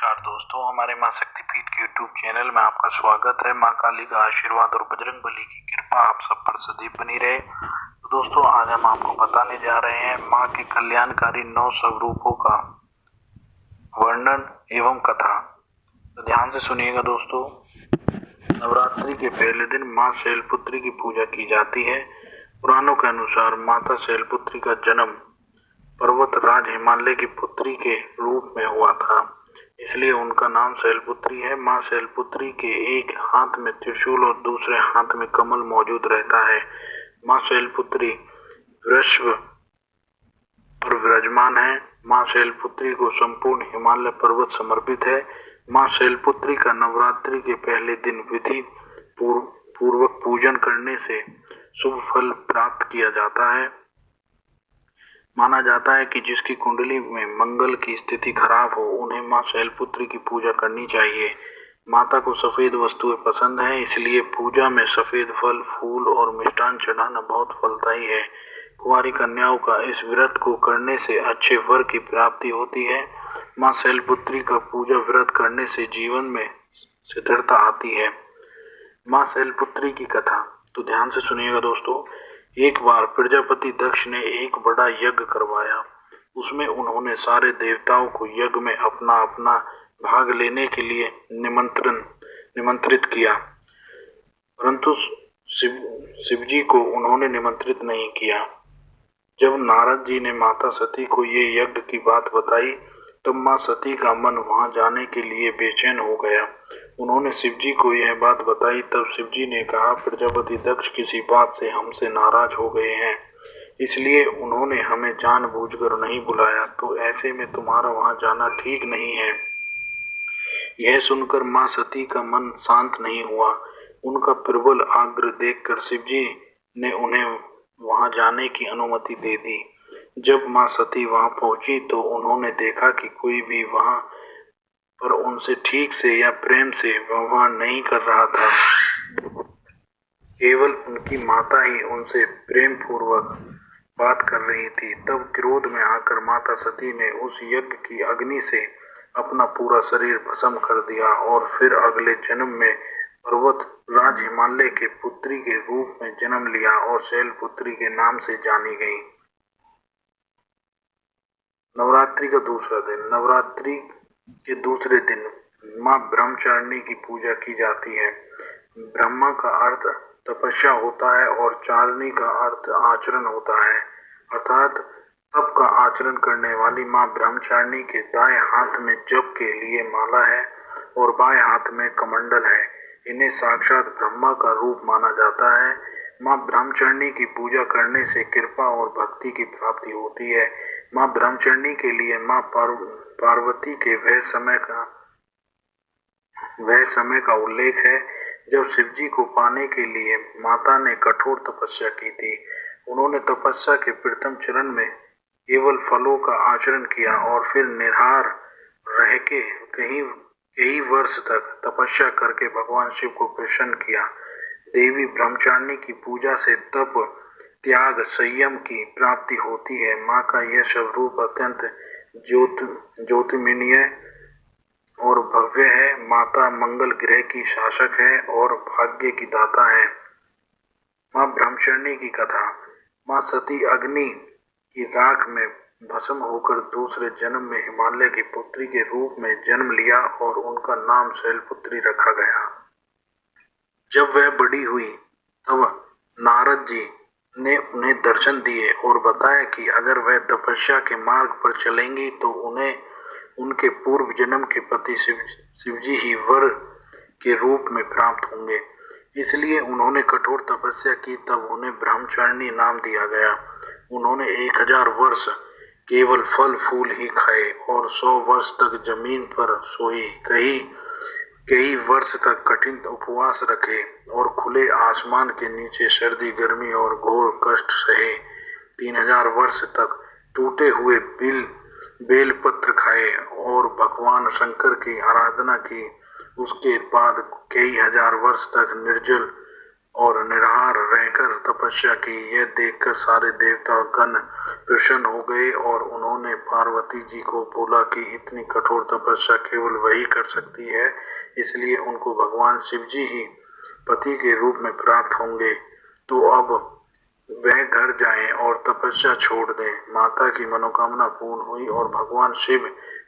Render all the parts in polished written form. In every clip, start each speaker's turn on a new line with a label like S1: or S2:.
S1: नमस्कार दोस्तों, हमारे माँ शक्तिपीठ के यूट्यूब चैनल में आपका स्वागत है। माँ काली का आशीर्वाद और बजरंग बली की कृपा आप सब पर सदैव बनी रहे। तो दोस्तों, आज हम आपको बताने जा रहे हैं माँ के कल्याणकारी 9 स्वरूपों का वर्णन एवं कथा। तो ध्यान से सुनिएगा दोस्तों। नवरात्रि के पहले दिन माँ शैलपुत्री की पूजा की जाती है। पुराणों के अनुसार माता शैलपुत्री का जन्म पर्वत राज हिमालय की पुत्री के रूप में हुआ था, इसलिए उनका नाम शैलपुत्री है। माँ शैलपुत्री के एक हाथ में त्रिशूल और दूसरे हाथ में कमल मौजूद रहता है। माँ शैलपुत्री वृषभ पर विराजमान है। माँ शैलपुत्री को संपूर्ण हिमालय पर्वत समर्पित है। माँ शैलपुत्री का नवरात्रि के पहले दिन विधि पूर्वक पूजन करने से शुभ फल प्राप्त किया जाता है। माना जाता है कि जिसकी कुंडली में मंगल की स्थिति खराब हो, उन्हें माँ शैलपुत्री की पूजा करनी चाहिए। माता को सफेद वस्तुएं पसंद हैं, इसलिए पूजा में सफेद फल, फूल और मिष्ठान चढ़ाना बहुत फलदायी है। कुंवारी कन्याओं का इस व्रत को करने से अच्छे वर की प्राप्ति होती है। माँ शैलपुत्री का पूजा व्रत करने से जीवन में स्थिरता आती है। माँ शैलपुत्री की कथा, तो ध्यान से सुनिएगा दोस्तों। एक बार प्रजापति दक्ष ने एक बड़ा यज्ञ करवाया। उसमें उन्होंने सारे देवताओं को यज्ञ में अपना अपना भाग लेने के लिए निमंत्रित किया, परंतु शिवजी को उन्होंने निमंत्रित नहीं किया। जब नारद जी ने माता सती को ये यज्ञ की बात बताई, तब माँ सती का मन वहां जाने के लिए बेचैन हो गया। उन्होंने शिवजी को यह बात बताई, तब शिवजी ने कहा, प्रजापति दक्ष किसी बात से हमसे नाराज हो गए हैं, इसलिए उन्होंने हमें जानबूझकर नहीं बुलाया, तो ऐसे में तुम्हारा वहां जाना ठीक नहीं है। यह सुनकर माँ सती का मन शांत नहीं हुआ। उनका प्रबल आग्रह देखकर शिवजी ने उन्हें वहां जाने की अनुमति दे दी। जब माँ सती वहां पहुंची तो उन्होंने देखा कि कोई भी वहां पर उनसे ठीक से या प्रेम से व्यवहार नहीं कर रहा था। केवल उनकी माता ही उनसे प्रेम पूर्वक बात कर रही थी। तब क्रोध में आकर माता सती ने उस यज्ञ की अग्नि से अपना पूरा शरीर भस्म कर दिया और फिर अगले जन्म में पर्वत राज हिमालय के पुत्री के रूप में जन्म लिया और शैलपुत्री के नाम से जानी गई। नवरात्रि का दूसरा दिन। नवरात्रि के दूसरे दिन माँ ब्रह्मचारिणी की पूजा की जाती है। ब्रह्मा का अर्थ तपस्या होता है और चारिणी का अर्थ आचरण होता है, अर्थात तप का आचरण करने वाली माँ ब्रह्मचारिणी के दाएं हाथ में जप के लिए माला है और बाएं हाथ में कमंडल है। इन्हें साक्षात ब्रह्मा का रूप माना जाता है। माँ ब्रह्मचारिणी की पूजा करने से कृपा और भक्ति की प्राप्ति होती है। माँ ब्रह्मचारिणी के लिए माँ पार्वती के वह समय का उल्लेख है जब शिवजी को पाने के लिए माता ने कठोर तपस्या की थी। उन्होंने तपस्या के प्रथम चरण में केवल फलों का आचरण किया और फिर निराहार रह के कई वर्ष तक तपस्या करके भगवान शिव को प्रसन्न किया। देवी ब्रह्मचारिणी की पूजा से तप, त्याग, संयम की प्राप्ति होती है। माँ का यह स्वरूप अत्यंत ज्योतिर्मयी और भव्य है। माता मंगल ग्रह की शासक है और भाग्य की दाता है। माँ ब्रह्मचारिणी की कथा। माँ सती अग्नि की राख में भस्म होकर दूसरे जन्म में हिमालय की पुत्री के रूप में जन्म लिया और उनका नाम शैलपुत्री रखा गया। जब वह बड़ी हुई तब नारद जी ने उन्हें दर्शन दिए और बताया कि अगर वह तपस्या के मार्ग पर चलेंगी तो उन्हें उनके पूर्व जन्म के पति शिवजी ही वर के रूप में प्राप्त होंगे। इसलिए उन्होंने कठोर तपस्या की, तब उन्हें ब्रह्मचारिणी नाम दिया गया। उन्होंने 1000 वर्ष केवल फल फूल ही खाए और 100 वर्ष तक जमीन पर सोई, कई वर्ष तक कठिन उपवास रखे और खुले आसमान के नीचे सर्दी, गर्मी और घोर कष्ट सहे। 3000 वर्ष तक टूटे हुए बेलपत्र खाए और भगवान शंकर की आराधना की। उसके बाद कई हजार वर्ष तक निर्जल और निराहार रहकर तपस्या की। यह देखकर सारे देवता गण प्रसन्न हो गए और उन्होंने पार्वती जी को बोला कि इतनी कठोर तपस्या केवल वही कर सकती है, इसलिए उनको भगवान शिव जी ही पति के रूप में प्राप्त होंगे, तो अब वह घर जाएं और तपस्या छोड़ दें। माता की मनोकामना पूर्ण हुई और भगवान शिव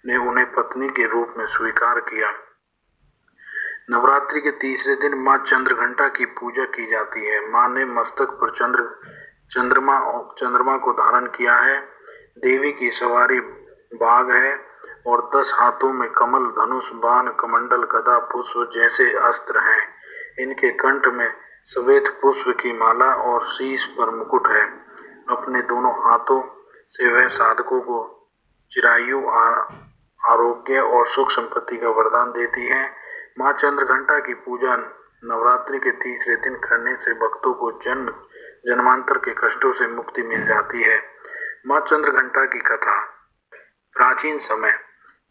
S1: ने उन्हें पत्नी के रूप में स्वीकार किया। नवरात्रि के तीसरे दिन मां चंद्रघंटा की पूजा की जाती है। मां ने मस्तक पर चंद्रमा को धारण किया है। देवी की सवारी बाघ है और 10 हाथों में कमल, धनुष, बाण, कमंडल, गदा, पुष्प जैसे अस्त्र हैं। इनके कंठ में श्वेत पुष्प की माला और शीश पर मुकुट है। अपने दोनों हाथों से वह साधकों को चिरायु, आरोग्य और सुख संपत्ति का वरदान देती है। मां चंद्रघंटा की पूजा नवरात्रि के तीसरे दिन करने से भक्तों को जन्म जन्मांतर के कष्टों से मुक्ति मिल जाती है। मां चंद्रघंटा की कथा। प्राचीन समय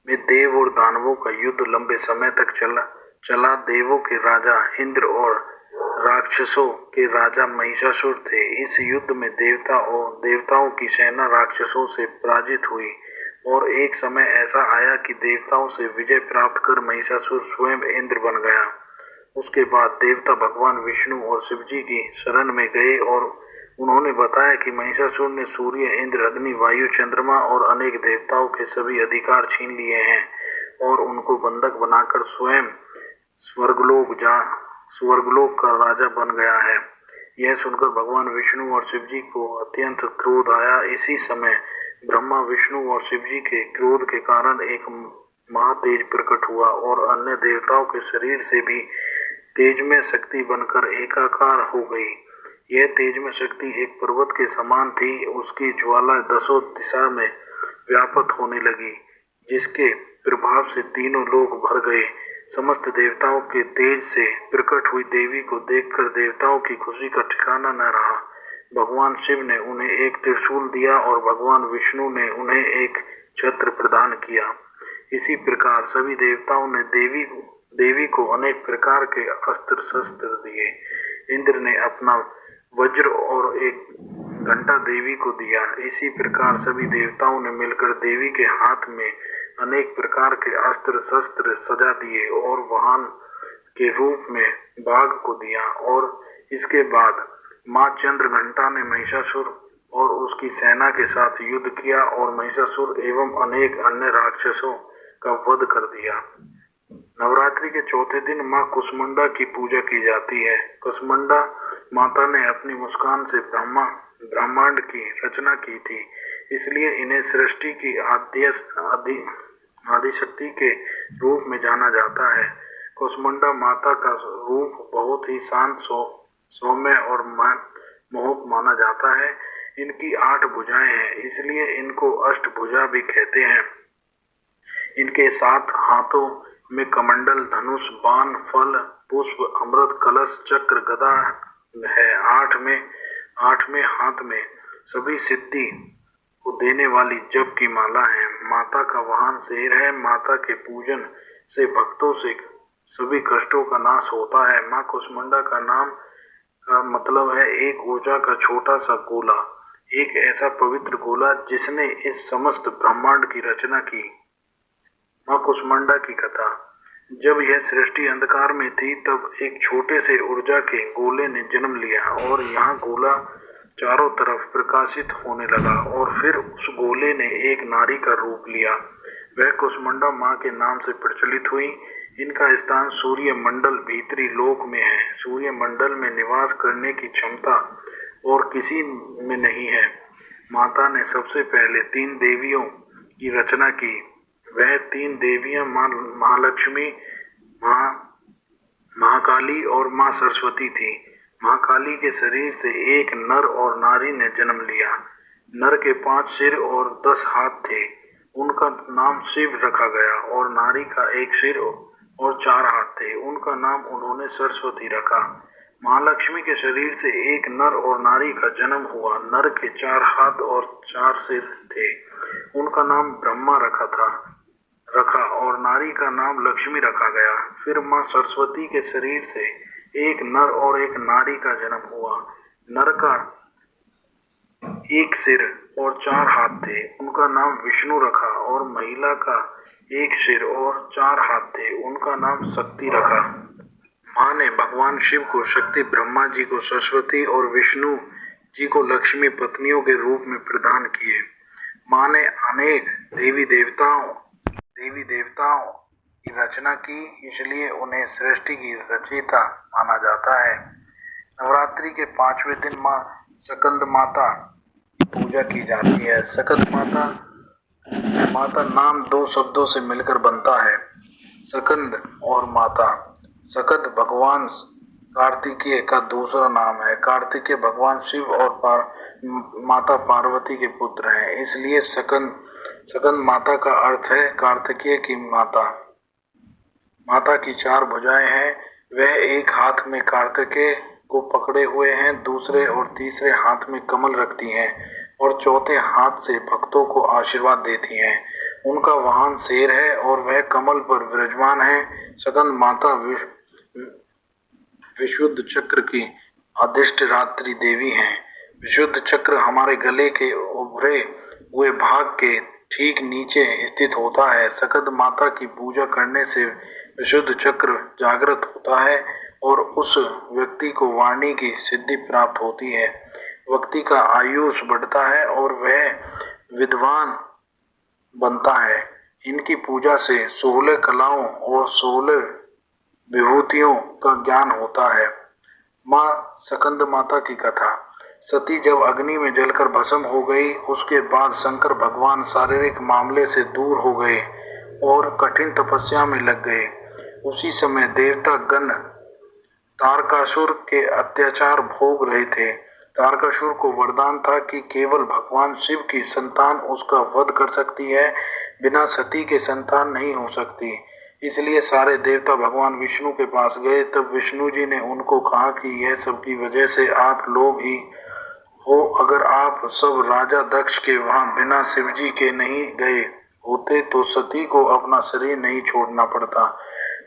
S1: में देव और दानवों का युद्ध लंबे समय तक चला। देवों के राजा इंद्र और राक्षसों के राजा महिषासुर थे। इस युद्ध में देवताओं की सेना राक्षसों से पराजित हुई और एक समय ऐसा आया कि देवताओं से विजय प्राप्त कर महिषासुर स्वयं इंद्र बन गया। उसके बाद देवता भगवान विष्णु और शिव जी की शरण में गए और उन्होंने बताया कि महिषासुर ने सूर्य, इंद्र, अग्नि, वायु, चंद्रमा और अनेक देवताओं के सभी अधिकार छीन लिए हैं और उनको बंधक बनाकर स्वयं स्वर्गलोक का राजा बन गया है। यह सुनकर भगवान विष्णु और शिव जी को अत्यंत क्रोध आया। इसी समय ब्रह्मा, विष्णु और शिव जी के क्रोध के कारण एक महातेज प्रकट हुआ और अन्य देवताओं के शरीर से भी तेजमय शक्ति बनकर एकाकार हो गई। यह तेजमय शक्ति एक पर्वत के समान थी। उसकी ज्वाला 10 दिशा में व्याप्त होने लगी, जिसके प्रभाव से तीनों लोक भर गए। समस्त देवताओं के तेज से प्रकट हुई देवी को देखकर देवताओं की खुशी का ठिकाना न रहा। भगवान शिव ने उन्हें एक त्रिशूल दिया और भगवान विष्णु ने उन्हें एक छत्र प्रदान किया। इसी प्रकार सभी देवताओं ने देवी को अनेक प्रकार के अस्त्र शस्त्र दिए। इंद्र ने अपना वज्र और एक घंटा देवी को दिया। इसी प्रकार सभी देवताओं ने मिलकर देवी के हाथ में अनेक प्रकार के अस्त्र शस्त्र सजा दिए और वाहन के रूप में बाघ को दिया। और इसके बाद मां चंद्रघंटा ने महिषासुर और उसकी सेना के साथ युद्ध किया और महिषासुर एवं अनेक अन्य राक्षसों का वध कर दिया। नवरात्रि के चौथे दिन मां कुसमुंडा की पूजा की जाती है। कुसमुंडा माता ने अपनी मुस्कान से ब्रह्मांड की रचना की थी, इसलिए इन्हें सृष्टि की आदिशक्ति के रूप में जाना जाता है। कुसमुंडा माता का रूप बहुत ही शांत, सौम्य और मोहक माना जाता है। इनकी 8 भुजाएं हैं, इसलिए इनको अष्टभुजा भी कहते हैं। इनके 7 हाथों में कमंडल, धनुष, बाण, फल, पुष्प, अमृत, कलश, चक्र, गदा है। 8वें हाथ में सभी सिद्धि को देने वाली जप की माला है। माता का वाहन शेर है। माता के पूजन से भक्तों से सभी कष्टों का नाश होता है। मां कुसमुंडा का नाम का मतलब है एक ऊर्जा का छोटा सा गोला, एक ऐसा पवित्र गोला जिसने इस समस्त ब्रह्मांड की रचना की। मां कुसमुंडा की कथा। जब यह सृष्टि अंधकार में थी तब एक छोटे से ऊर्जा के गोले ने जन्म लिया और यहाँ गोला चारों तरफ प्रकाशित होने लगा और फिर उस गोले ने एक नारी का रूप लिया। वह कुसमुंडा मां के नाम से प्रचलित हुई। इनका स्थान सूर्य मंडल भीतरी लोक में है। सूर्य मंडल में निवास करने की क्षमता और किसी में नहीं है। माता ने सबसे पहले 3 देवियों की रचना की। वह 3 देवियां मां महालक्ष्मी, महाकाली और मां सरस्वती थी। महाकाली के शरीर से एक नर और नारी ने जन्म लिया। नर के 5 सिर और 10 हाथ थे, उनका नाम शिव रखा गया और नारी का 1 सिर और 4 हाथ थे, उनका नाम उन्होंने सरस्वती रखा। महालक्ष्मी के शरीर से एक नर और नारी का जन्म हुआ। नर के 4 हाथ और 4 सिर थे, उनका नाम ब्रह्मा रखा और नारी का नाम लक्ष्मी रखा गया। फिर मां सरस्वती के शरीर से एक नर और एक नारी का जन्म हुआ। नर का एक सिर और 4 हाथ थे, उनका नाम विष्णु रखा, और महिला का एक सिर और 4 हाथ थे, उनका नाम शक्ति रखा। माँ ने भगवान शिव को शक्ति, ब्रह्मा जी को सरस्वती और विष्णु जी को लक्ष्मी पत्नियों के रूप में प्रदान किए। माँ ने अनेक देवी देवताओं की रचना की, इसलिए उन्हें सृष्टि की रचयिता माना जाता है। नवरात्रि के 5वें दिन माँ स्कंद माता की पूजा की जाती है। स्कंद माता नाम 2 शब्दों से मिलकर बनता है, स्कंद और माता। स्कंद भगवान कार्तिकेय का दूसरा नाम है। कार्तिकेय भगवान शिव और माता पार्वती के पुत्र हैं, इसलिए स्कंद माता का अर्थ है कार्तिकेय की माता। माता की 4 भुजाएं हैं। वह एक हाथ में कार्तिकेय को पकड़े हुए हैं, दूसरे और तीसरे हाथ में कमल रखती हैं और चौथे हाथ से भक्तों को आशीर्वाद देती हैं। उनका वाहन शेर है और वह कमल पर विराजमान है। स्कंद माता विशुद्ध चक्र की अधिष्ठात्री देवी हैं। विशुद्ध चक्र हमारे गले के उभरे हुए भाग के ठीक नीचे स्थित होता है। स्कंद माता की पूजा करने से विशुद्ध चक्र जागृत होता है और उस व्यक्ति को वाणी की सिद्धि प्राप्त होती है। व्यक्ति का आयुष बढ़ता है और वह विद्वान बनता है। इनकी पूजा से 16 कलाओं और 16 विभूतियों का ज्ञान होता है। माँ स्कंद माता की कथा। सती जब अग्नि में जलकर भस्म हो गई, उसके बाद शंकर भगवान शारीरिक मामले से दूर हो गए और कठिन तपस्या में लग गए। उसी समय देवता गण तारकासुर के अत्याचार भोग रहे थे। तारकासुर को वरदान था कि केवल भगवान शिव की संतान उसका वध कर सकती है, बिना सती के संतान नहीं हो सकती। इसलिए सारे देवता भगवान विष्णु के पास गए। तब विष्णु जी ने उनको कहा कि यह सब की वजह से आप लोग ही हो। अगर आप सब राजा दक्ष के वहां बिना शिवजी के नहीं गए होते तो सती को अपना शरीर नहीं छोड़ना पड़ता।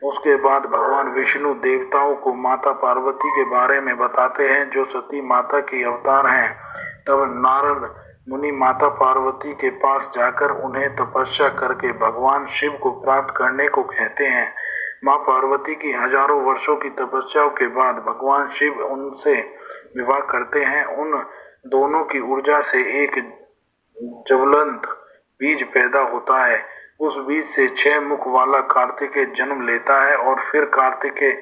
S1: उसके बाद भगवान विष्णु देवताओं को माता पार्वती के बारे में बताते हैं, जो सती माता की अवतार हैं। तब नारद मुनि माता पार्वती के पास जाकर उन्हें तपस्या करके भगवान शिव को प्राप्त करने को कहते हैं। माँ पार्वती की हजारों वर्षों की तपस्याओं के बाद भगवान शिव उनसे विवाह करते हैं। उन दोनों की ऊर्जा से एक ज्वलंत बीज पैदा होता है। उस बीज से 6 मुख वाला कार्तिकेय जन्म लेता है और फिर कार्तिकेय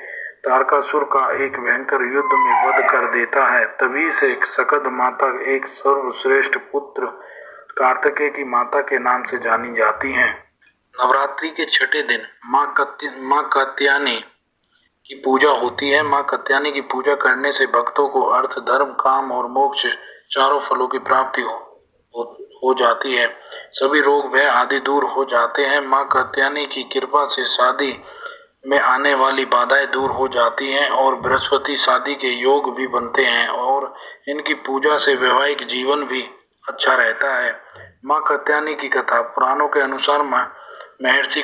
S1: तारकासुर का एक भयंकर युद्ध में वध कर देता है। तभी से स्कंद माता एक सर्वश्रेष्ठ पुत्र कार्तिकेय की माता के नाम से जानी जाती हैं। नवरात्रि के 6ठे दिन माँ कात्यायनी की पूजा होती है। माँ कात्यायनी की पूजा करने से भक्तों को अर्थ, धर्म, काम और मोक्ष चारों फलों की प्राप्ति हो जाती है। सभी रोग भय आदि दूर हो जाते हैं। माँ कात्यायनी की कृपा से शादी में आने वाली बाधाएं दूर हो जाती हैं और बृहस्पति शादी के योग भी बनते हैं और इनकी पूजा से वैवाहिक जीवन भी अच्छा रहता है। माँ कात्यायनी की कथा। पुराणों के अनुसार महर्षि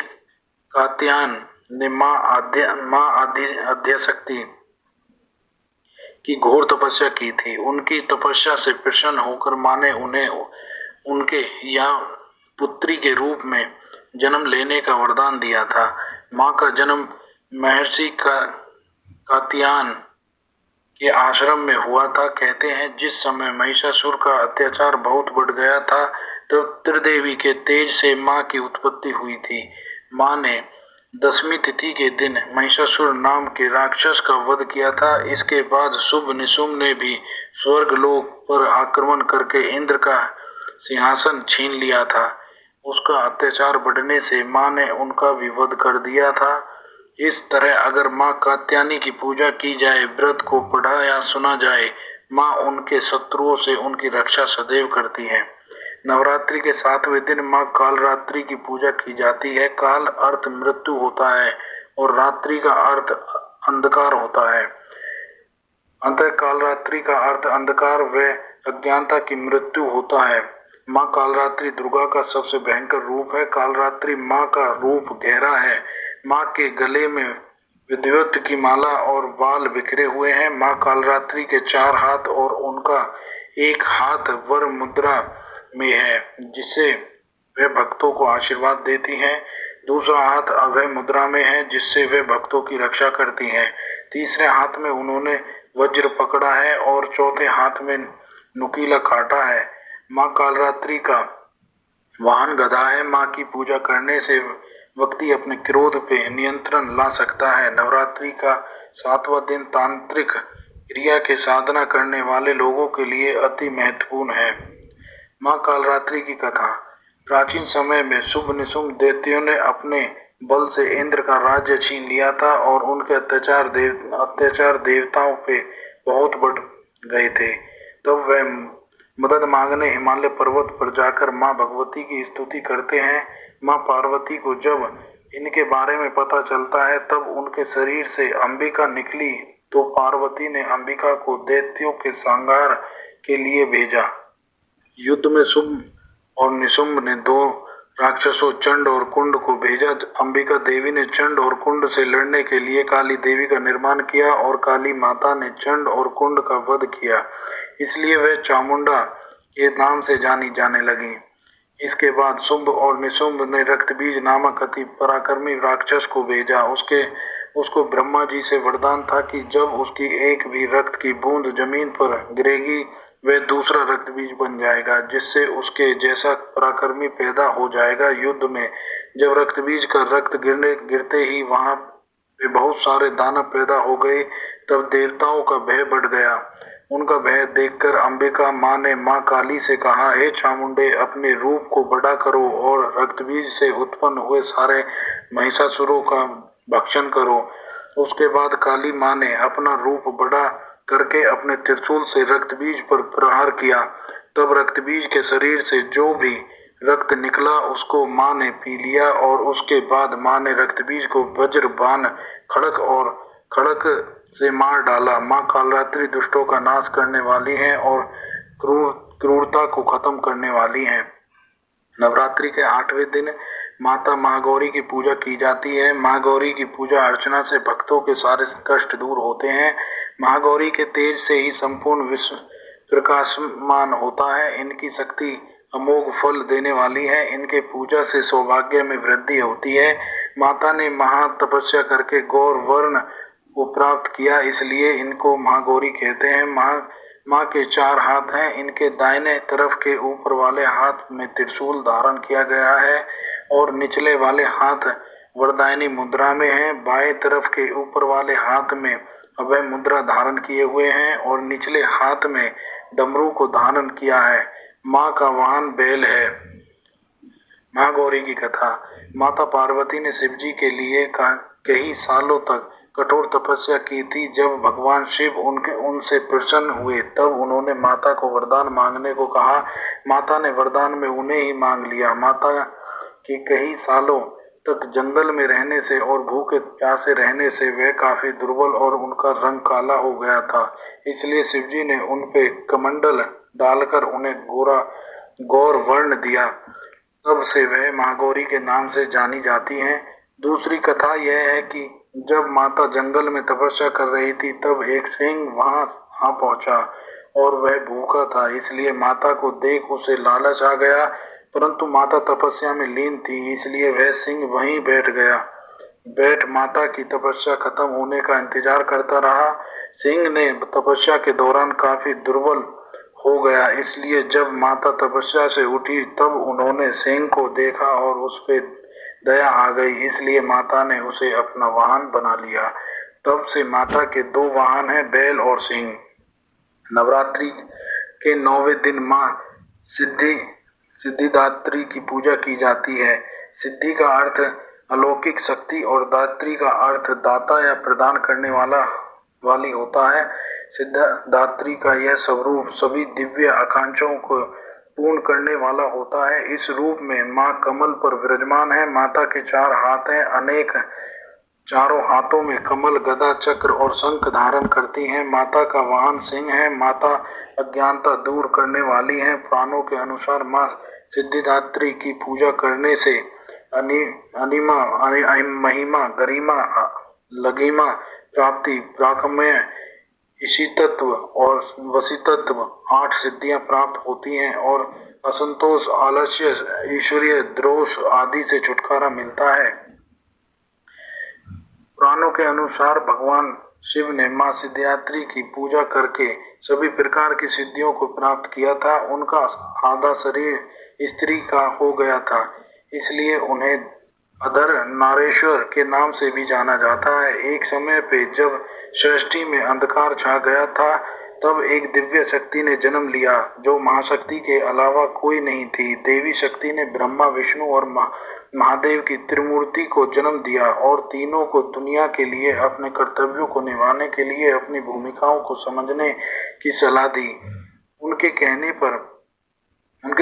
S1: कात्यायन ने माँ आद्यशक्ति की घोर तपस्या की थी। उनकी तपस्या से प्रसन्न होकर माँ ने उन्हें उनके यहाँ पुत्री के रूप में जन्म लेने का वरदान दिया था। माँ का जन्म महर्षि कात्यायन के आश्रम में हुआ था। कहते हैं जिस समय महिषासुर का अत्याचार बहुत बढ़ गया था, तो त्रिदेवी के तेज से माँ की उत्पत्ति हुई थी। माँ ने 10वीं तिथि के दिन महिषासुर नाम के राक्षस का वध किया था। इसके बाद शुभ निशुंभ ने भी स्वर्गलोक पर आक्रमण करके इंद्र का सिंहासन छीन लिया था। उसका अत्याचार बढ़ने से माँ ने उनका भी वध कर दिया था। इस तरह अगर माँ कात्यायनी की पूजा की जाए, व्रत को पढ़ा या सुना जाए, माँ उनके शत्रुओं से उनकी रक्षा सदैव करती है। नवरात्रि के 7वें दिन माँ कालरात्रि की पूजा की जाती है। काल अर्थ मृत्यु होता है और रात्रि का अर्थ अंधकार होता है। अंतः कालरात्रि का अर्थ अंधकार व अज्ञानता की मृत्यु होता है। माँ कालरात्रि दुर्गा का सबसे भयंकर रूप है। कालरात्रि माँ का रूप गहरा है। माँ के गले में विधिवत की माला और बाल बिखरे हुए हैं। माँ कालरात्रि के 4 हाथ और उनका एक हाथ वर मुद्रा में है, जिससे वे भक्तों को आशीर्वाद देती हैं। दूसरा हाथ अभय मुद्रा में है, जिससे वे भक्तों की रक्षा करती हैं। तीसरे हाथ में उन्होंने वज्र पकड़ा है और चौथे हाथ में नुकीला कांटा है। माँ कालरात्रि का वाहन गदा है। माँ की पूजा करने से व्यक्ति अपने क्रोध पे नियंत्रण ला सकता है। नवरात्रि का 7वां दिन तांत्रिक क्रिया के साधना करने वाले लोगों के लिए अति महत्वपूर्ण है। माँ कालरात्रि की कथा। प्राचीन समय में शुभ निशुंभ दैत्यों ने अपने बल से इंद्र का राज्य छीन लिया था और उनके अत्याचार देवताओं पे बहुत बढ़ गए थे। तब वह मदद मांगने हिमालय पर्वत पर जाकर माँ भगवती की स्तुति करते हैं। माँ पार्वती को जब इनके बारे में पता चलता है, तब उनके शरीर से अंबिका निकली तो पार्वती ने अंबिका को दैत्यों के संहार के लिए भेजा। युद्ध में शुंभ और निशुंभ ने 2 राक्षसों चंड और कुंड को भेजा। अंबिका देवी ने चंड और कुंड से लड़ने के लिए काली देवी का निर्माण किया और काली माता ने चंड और कुंड का वध किया, इसलिए वह चामुंडा के नाम से जानी जाने लगी। इसके बाद शुंभ और निशुंभ ने रक्तबीज नामक अति पराक्रमी राक्षस को भेजा। उसको ब्रह्मा जी से वरदान था कि जब उसकी एक भी रक्त की बूंद जमीन पर गिरेगी, वह दूसरा रक्तबीज बन जाएगा, जिससे उसके जैसा पराक्रमी पैदा हो जाएगा। युद्ध में जब रक्तबीज का रक्त गिरते ही वहां पे बहुत सारे दानव पैदा हो गए, तब देवताओं का भय बढ़ गया। उनका भय देखकर अंबिका माँ ने माँ काली से कहा, हे चामुंडे, अपने रूप को बड़ा करो और रक्तबीज से उत्पन्न हुए सारे महिषासुरों का भक्षण करो। उसके बाद काली माँ ने अपना रूप बड़ा करके अपने त्रिशूल से रक्तबीज पर प्रहार किया। तब रक्तबीज के शरीर से जो भी रक्त निकला उसको माँ ने पी लिया और उसके बाद माँ ने रक्तबीज को वज्र बाण खड़क से मार डाला। माँ कालरात्रि दुष्टों का नाश करने वाली हैं और क्रूरता को खत्म करने वाली हैं। नवरात्रि के 8वें दिन माता महागौरी की पूजा की जाती है। महागौरी की पूजा अर्चना से भक्तों के सारे कष्ट दूर होते हैं। महागौरी के तेज से ही संपूर्ण विश्व प्रकाशमान होता है। इनकी शक्ति अमोघ फल देने वाली है। इनके पूजा से सौभाग्य में वृद्धि होती है। माता ने महा तपस्या करके गौर वर्ण को प्राप्त किया, इसलिए इनको महागौरी कहते हैं। माँ के 4 हाथ हैं। इनके दाहिने तरफ के ऊपर वाले हाथ में त्रिशूल धारण किया गया है और निचले वाले हाथ वरदायनी मुद्रा में हैं। बाएं तरफ के ऊपर वाले हाथ में अभय मुद्रा धारण किए हुए हैं और निचले हाथ में डमरू को धारण किया है। माँ का वाहन बैल है। महागौरी की कथा। माता पार्वती ने शिवजी के लिए कई सालों तक कठोर तपस्या की थी। जब भगवान शिव उनसे प्रसन्न हुए, तब उन्होंने माता को वरदान मांगने को कहा। माता ने वरदान में उन्हें ही मांग लिया। माता के कई सालों तक जंगल में रहने से और भूखे प्यासे रहने से वे काफी दुर्बल और उनका रंग काला हो गया था, इसलिए शिवजी ने उन पे कमंडल डालकर उन्हें गौर वर्ण दिया। तब से वह महागौरी के नाम से जानी जाती हैं। दूसरी कथा यह है कि जब माता जंगल में तपस्या कर रही थी, तब एक सिंह वहां आ पहुंचा और वह भूखा था, इसलिए माता को देख उसे लालच आ गया, परंतु माता तपस्या में लीन थी, इसलिए वह सिंह वहीं बैठ माता की तपस्या खत्म होने का इंतजार करता रहा। सिंह ने तपस्या के दौरान काफी दुर्बल हो गया, इसलिए जब माता तपस्या से उठी, तब उन्होंने सिंह को देखा और उस पे दया आ गई, इसलिए माता ने उसे अपना वाहन बना लिया। तब से माता के 2 वाहन हैं, बैल और सिंह। नवरात्रि के 9वें दिन माँ सिद्धिदात्री की पूजा की जाती है। सिद्धि का अर्थ अलौकिक शक्ति और दात्री का अर्थ दाता या प्रदान करने वाली होता है। सिद्धिदात्री का यह स्वरूप सभी दिव्य आकांक्षाओं को पूर्ण करने वाला होता है। इस रूप में माँ कमल पर विराजमान है। माता के 4 हाथ हैं। चारों हाथों में कमल, गदा, चक्र और शंख धारण करती हैं। माता का वाहन सिंह है। माता अज्ञानता दूर करने वाली हैं। पुराणों के अनुसार माँ सिद्धिदात्री की पूजा करने से महिमा, गरिमा लघिमा प्राप्ति, प्राकम्य, ईशितत्व और वसीतत्व 8 सिद्धियां प्राप्त होती हैं और असंतोष, आलस्य, ईश्वरीय दोष आदि से छुटकारा मिलता है। पुराणों के अनुसार भगवान शिव ने मां सिद्धिदात्री की पूजा करके सभी प्रकार की सिद्धियों को प्राप्त किया था। उनका आधा शरीर स्त्री का हो गया था, इसलिए उन्हें अधर नारेश्वर के नाम से भी जाना जाता है। एक समय पे जब सृष्टि में अंधकार छा गया था, तब एक दिव्य शक्ति ने जन्म लिया जो महाशक्ति के अलावा कोई नहीं थी। देवी शक्ति ने ब्रह्मा, विष्णु और महादेव की त्रिमूर्ति को जन्म दिया और तीनों को दुनिया के लिए अपने कर्तव्यों को निभाने के लिए अपनी भूमिकाओं को समझने की सलाह दी। उनके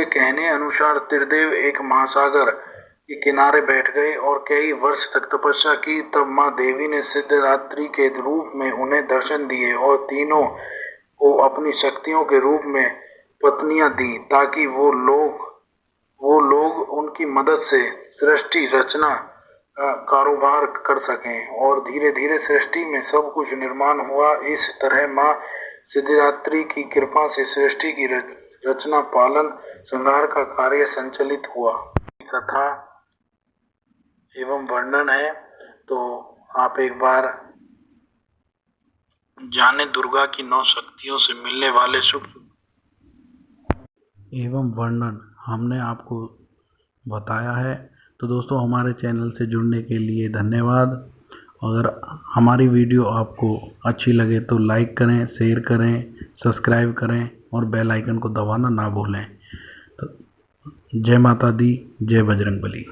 S1: कहने अनुसार त्रिदेव एक महासागर के किनारे बैठ गए और कई वर्ष तक तपस्या की। तब मां देवी ने सिद्धिदात्री के रूप में उन्हें दर्शन दिए और तीनों को अपनी शक्तियों के रूप में पत्नियां दी, ताकि वो लोग उनकी मदद से सृष्टि रचना का कारोबार कर सकें और धीरे धीरे सृष्टि में सब कुछ निर्माण हुआ। इस तरह मां सिद्धिदात्री की कृपा से सृष्टि की रचना, पालन, संहार का कार्य संचालित हुआ। कथा एवं वर्णन है, तो आप एक बार जाने दुर्गा की 9 शक्तियों से मिलने वाले सुख एवं वर्णन हमने आपको बताया है। तो दोस्तों, हमारे चैनल से जुड़ने के लिए धन्यवाद। अगर हमारी वीडियो आपको अच्छी लगे तो लाइक करें, शेयर करें, सब्सक्राइब करें और बेल आइकन को दबाना ना भूलें। तो जय माता दी, जय बजरंगबली।